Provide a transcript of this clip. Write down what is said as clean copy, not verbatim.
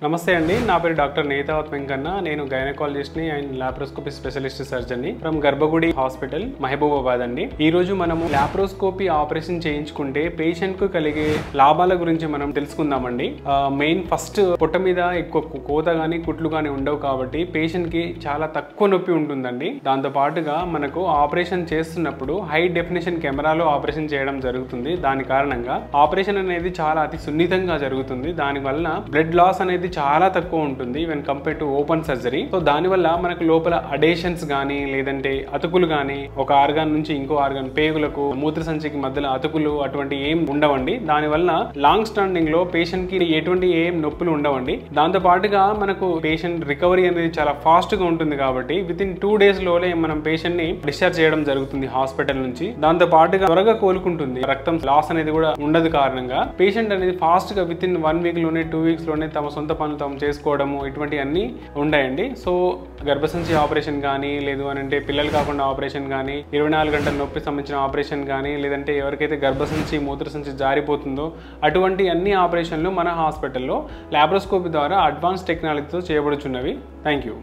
నమస్తే అండి, నా పేరు డాక్టర్ నేతావత్ వెంకన్న. నేను గైనకాలజిస్ట్ని అండ్ లాప్రోస్కోపీ స్పెషలిస్ట్ సర్జన్ని ఫ్రమ్ గర్భగుడి హాస్పిటల్ మహబూబాబాద్ అండి. ఈ రోజు మనము లాప్రోస్కోపీ ఆపరేషన్ చేయించుకుంటే పేషెంట్ కు కలిగే లాభాల గురించి మనం తెలుసుకుందామండి. మెయిన్ ఫస్ట్ పొట్ట మీద ఎక్కువ కోత గానీ కుట్లు గానీ ఉండవు కాబట్టి పేషెంట్ కి చాలా తక్కువ నొప్పి ఉంటుందండి. దాంతో పాటుగా మనకు ఆపరేషన్ చేస్తున్నప్పుడు హై డెఫినేషన్ కెమెరాలో ఆపరేషన్ చేయడం జరుగుతుంది. దాని కారణంగా ఆపరేషన్ అనేది చాలా అతి సున్నితంగా జరుగుతుంది. దానివల్ల బ్లడ్ లాస్ అనేది చాలా తక్కువ ఉంటుంది when compare to open surgery. So దానివల్ల మనకు లోపల అడేషన్స్ గానీ లేదంటే అతుకులు గానీ ఒక ఆర్గాన్ నుంచి ఇంకో ఆర్గాన్ పేగులకు మూత్ర సంచికి మధ్యలో అతుకులు అటువంటి ఏం ఉండవండి. దానివల్ల లాంగ్ స్టాండింగ్ లో పేషెంట్ కి ఎటువంటి ఏం నొప్పులు ఉండవండి. దాంతో పాటుగా మనకు పేషెంట్ రికవరీ అనేది చాలా ఫాస్ట్ గా ఉంటుంది కాబట్టి విత్ ఇన్ 2 days లోనే మనం పేషెంట్ ని డిశ్చార్జ్ చేయడం జరుగుతుంది హాస్పిటల్ నుంచి. దాంతో పాటుగా త్వరగా కోలుకుంటుంది. రక్తం లాస్ అనేది కూడా ఉండదు కారణంగా పేషెంట్ అనేది ఫాస్ట్ గా విత్ ఇన్ 1 week లోనే 2 weeks లోనే తమ సొంత పనులు తాము చేసుకోవడము ఇటువంటి అన్ని ఉన్నాయండి. సో గర్భసంచి ఆపరేషన్ కానీ లేదు అని అంటే పిల్లలు కాకుండా ఆపరేషన్ కానీ 24 గంటల నొప్పి సంబంధించిన ఆపరేషన్ కానీ లేదంటే ఎవరికైతే గర్భసంచి మూత్రసంచి జారిపోతుందో అటువంటి అన్ని ఆపరేషన్లు మన హాస్పిటల్లో లాప్రోస్కోపీ ద్వారా అడ్వాన్స్ టెక్నాలజీతో చేయబడుచున్నవి. Thank you.